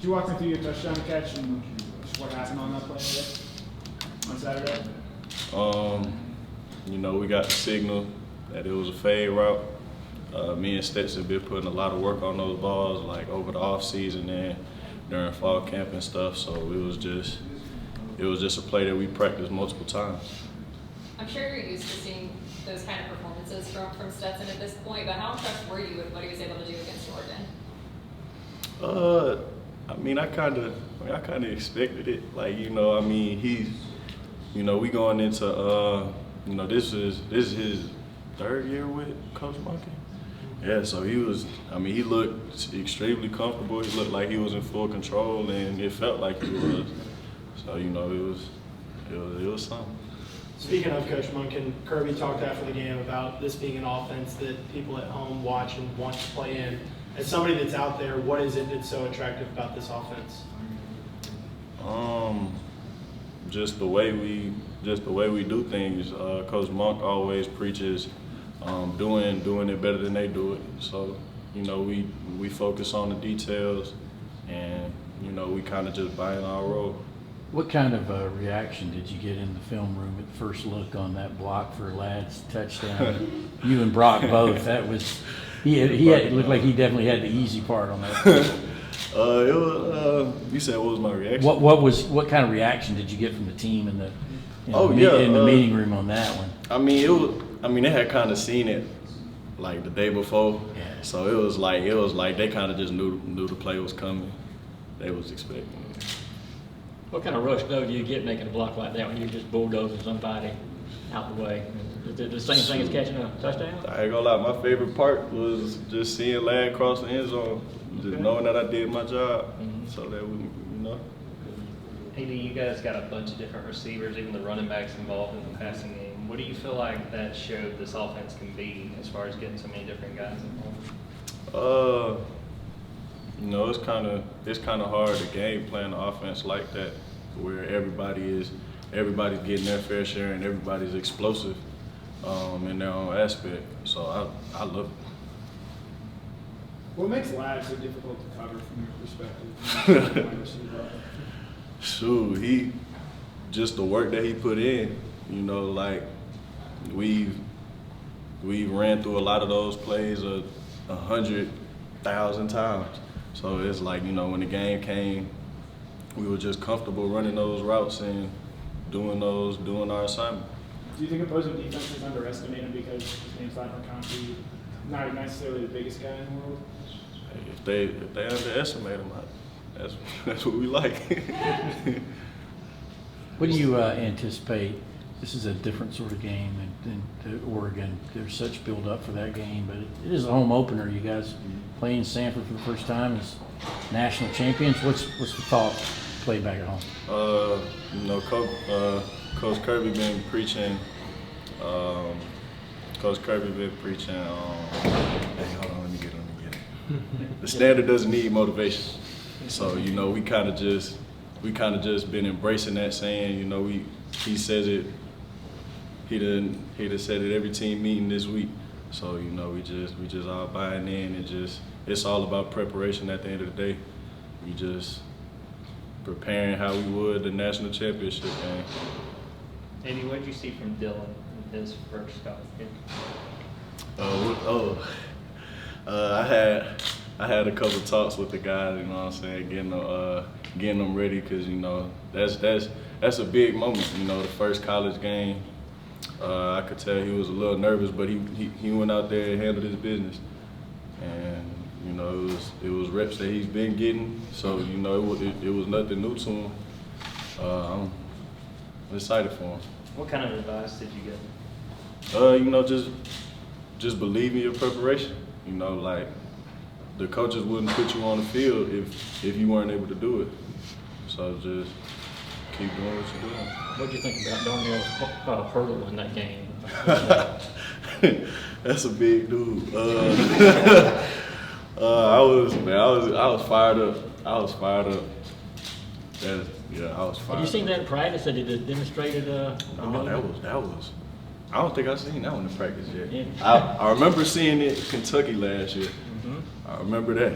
you walk me through your touchdown catch and just what happened on that play on Saturday? You know, we got the signal that it was a fade route. Me and Stetson have been putting a lot of work on those balls, like over the off season and during fall camp and stuff. So it was just a play that we practiced multiple times. I'm sure you're used to seeing those kind of performances from Stetson at this point, but how impressed were you with what he was able to do against Oregon? I kind of expected it. Like, you know, I mean, we going into, this is his third year with Coach Monkey. Yeah, so he looked extremely comfortable. He looked like he was in full control, and it felt like he was. So, you know, it was something. Speaking of Coach Monken, Kirby talked after the game about this being an offense that people at home watch and want to play in. As somebody that's out there, what is it that's so attractive about this offense? Just the way we do things. Coach Monk always preaches doing it better than they do it. So, you know, we focus on the details, and you know, we kind of just buy in our role. What kind of reaction did you get in the film room at first look on that block for Ladd's touchdown? You and Brock both. That was it looked like he definitely had the easy part on that. You said what was my reaction? What kind of reaction did you get from the team in the meeting room on that one? They had kind of seen it like the day before, yeah. So it was like they kind of just knew the play was coming. They was expecting it. What kind of rush though do you get making a block like that when you're just bulldozing somebody out the way? Is it the same thing as catching a touchdown? I ain't gonna lie, my favorite part was just seeing Ladd cross the end zone, just knowing that I did my job, so that we, you know. AD, you guys got a bunch of different receivers, even the running backs involved in the passing game. What do you feel like that showed this offense can be as far as getting so many different guys involved? You know, it's kind of hard to game plan an offense like that, where everybody's getting their fair share and everybody's explosive in their own aspect. So I love it. What makes Ladd so difficult to cover from your perspective? Shoot, just the work that he put in. You know, like we've ran through a lot of those plays 100,000 times. So it's like, you know, when the game came, we were just comfortable running those routes and doing our assignment. Do you think opposing defenses underestimate him because his name's Ladd McConkey, not necessarily the biggest guy in the world? If they underestimate him, that's what we like. What do you anticipate? This is a different sort of game than Oregon. There's such build up for that game, but it is a home opener. You guys playing Sanford for the first time as national champions. What's the thought play back at home? You know, Coach Kirby been preaching. Coach Kirby been preaching. Hey, hold on, let me get it. The standard doesn't need motivation. So, you know, we kind of just been embracing that, saying, you know, he says it. He done said it every team meeting this week. So, you know, we just all buying in, and it's all about preparation at the end of the day. We just preparing how we would the national championship game. Andy, what did you see from Dylan in his first college game? I had a couple talks with the guys, you know what I'm saying, getting them ready, because, you know, that's a big moment, you know, the first college game. I could tell he was a little nervous, but he went out there and handled his business. And, you know, it was reps that he's been getting, so, you know, it was nothing new to him. I'm excited for him. What kind of advice did you get? You know, just believe in your preparation. You know, like, the coaches wouldn't put you on the field if you weren't able to do it. So just keep doing what you're doing. What did you think about Darnell's hurdle in that game? That's a big dude. I was fired up. I was fired up. I was fired. Have you seen that in practice that it demonstrated? No, that was. I don't think I've seen that one in practice yet. Yeah. I remember seeing it in Kentucky last year. I remember that.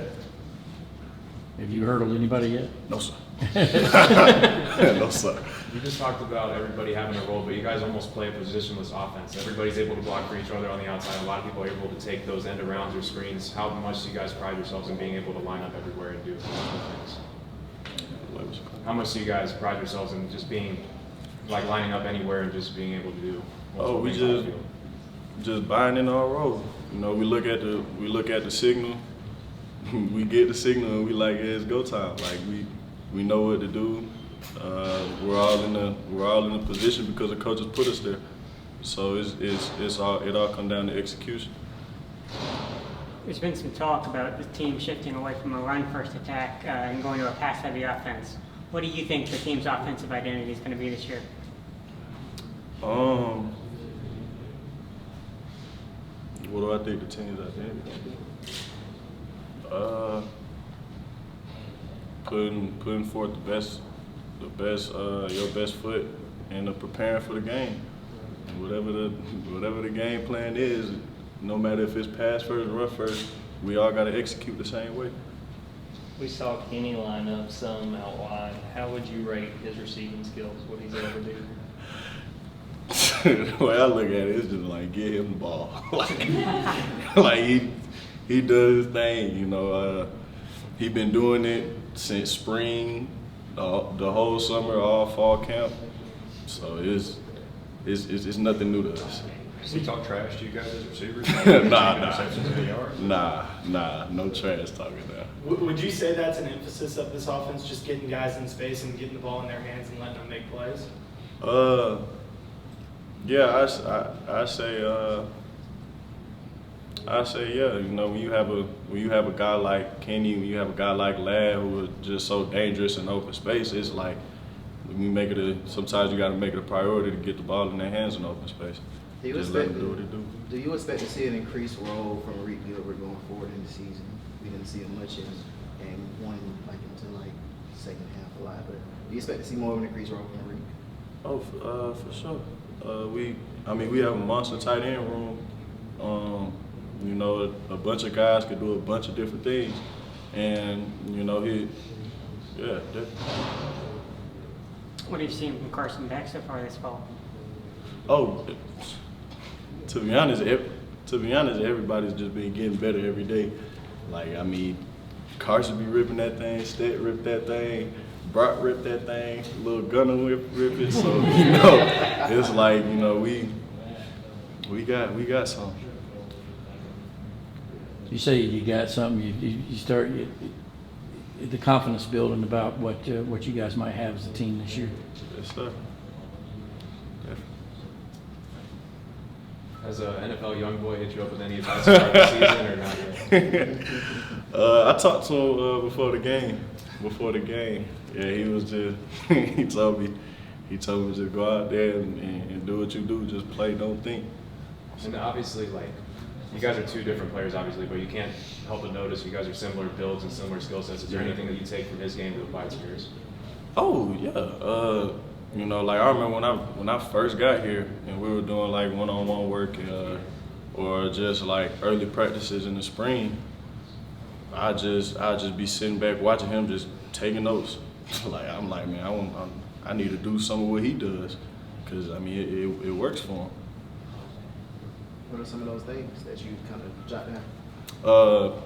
Have you hurdled anybody yet? No, sir. No, sir. You just talked about everybody having a role, but you guys almost play a positionless offense. Everybody's able to block for each other on the outside. A lot of people are able to take those end arounds or screens. How much do you guys pride yourselves in being able to line up everywhere and do things? How much do you guys pride yourselves in just being, like lining up anywhere and just being able to do? multiple We things on the field? just buying in our role. You know, we look at the signal, we get the signal, and we like, yeah, it's go time. Like we know what to do. We're all in a position because the coaches put us there. So it all come down to execution. There's been some talk about the team shifting away from a run-first attack and going to a pass-heavy offense. What do you think the team's offensive identity is going to be this year? What do I think the team's identity gonna be? Putting forth your best foot, and preparing for the game. And whatever the game plan is, no matter if it's pass first or run first, we all got to execute the same way. We saw Kenny line up some out wide. How would you rate his receiving skills, what he's able to do? The way I look at it, it's just like, get him the ball. like he does his thing, you know. He been doing it since spring, the whole summer, all fall camp. So it's nothing new to us. Does he talk trash to you guys as receivers? Nah, no trash talking now. Would you say that's an emphasis of this offense, just getting guys in space and getting the ball in their hands and letting them make plays? Yeah, I say yeah. You know, when you have a guy like Kenny, when you have a guy like Ladd who is just so dangerous in open space, it's like sometimes you got to make it a priority to get the ball in their hands in open space. Just let them do what they do. Do you expect to see an increased role from Reed Gilbert going forward in the season? We didn't see him much in game one, like until like second half a lot. But do you expect to see more of an increased role from Reed? Oh, for sure. We have a monster tight end room. You know, a bunch of guys could do a bunch of different things, and you know definitely. What have you seen from Carson Beck so far this fall? Oh, to be honest, everybody's just been getting better every day. Like, I mean, Carson be ripping that thing, Stet ripped that thing, Brock ripped that thing, little Gunner rip it. So, you know, it's like, you know, we got something. You say you got something, you start the confidence building about what you guys might have as a team this year. Yes, sir. Has an NFL young boy hit you up with any advice about the season or not yet? I talked to him before the game. Yeah, he was just he told me just go out there and do what you do, just play, don't think. And obviously, like, you guys are two different players, obviously, but you can't help but notice you guys are similar builds and similar skill sets. Is there anything that you take from his game to apply to yours? Oh yeah, you know, like I remember when I first got here and we were doing like one-on-one work or just like early practices in the spring. I just be sitting back watching him just taking notes. Like I'm like, man, I need to do some of what he does, because I mean it works for him. What are some of those things that you kind of jot down?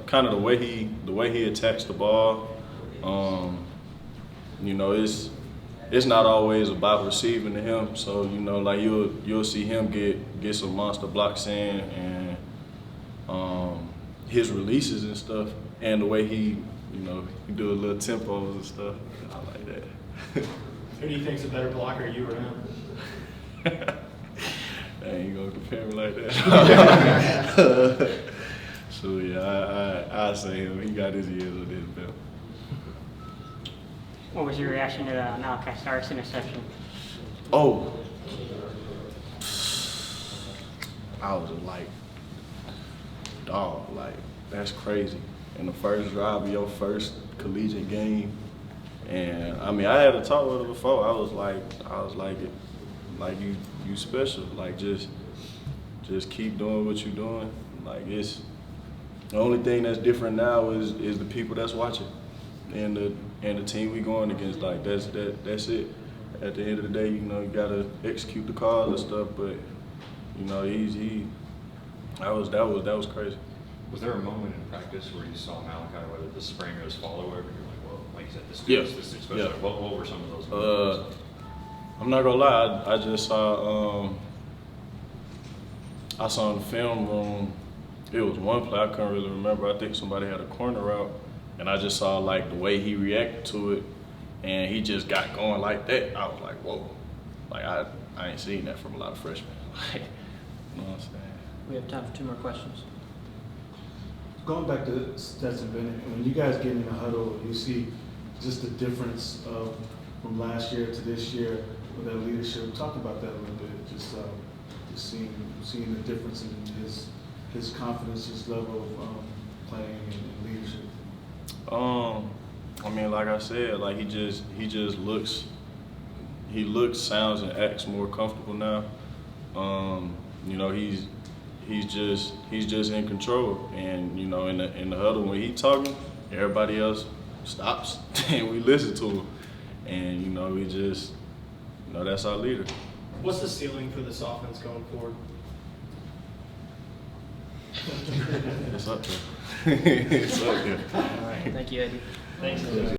Kind of the way he attacks the ball. You know, it's not always about receiving to him. So, you know, like you'll see him get some monster blocks in, and his releases and stuff, and the way he do a little tempos and stuff. I like that. Who do you think's a better blocker, you or him? I ain't gonna compare me like that. So yeah, I say him. He got his years under his belt. What was your reaction to the Malachi Starks interception? Oh, I was like, dog, like that's crazy. In the first drive of your first collegiate game, and I mean I had a talk with her before. I was like, you special. Like just keep doing what you're doing. Like it's the only thing that's different now is the people that's watching. and the team we going against. Like that's it. At the end of the day, you know, you gotta execute the calls and stuff. But you know, that was crazy. Was there a moment in practice where you saw Malachi, whether the spring or this fall or whatever, and you're like, well, like you said, this is special. Yeah. What were some of those moments? I'm not gonna lie, I just saw I saw in the film room, it was one play I couldn't really remember. I think somebody had a corner route, and I just saw like the way he reacted to it, and he just got going like that. I was like, whoa, like I ain't seen that from a lot of freshmen. Like, you know what I'm saying? We have time for 2 more questions. Going back to Stetson Bennett, when you guys get in the huddle, you see just the difference from last year to this year with that leadership. Talk about that a little bit. Just seeing the difference in his confidence, his level of playing and leadership. I mean, like I said, like he just looks, sounds, and acts more comfortable now. You know, he's just in control, and you know, in the huddle when he talking, everybody else stops and we listen to him, and you know, that's our leader. What's the ceiling for this offense going forward? It's up there. It's up there. All right, thank you, Eddie. Thanks.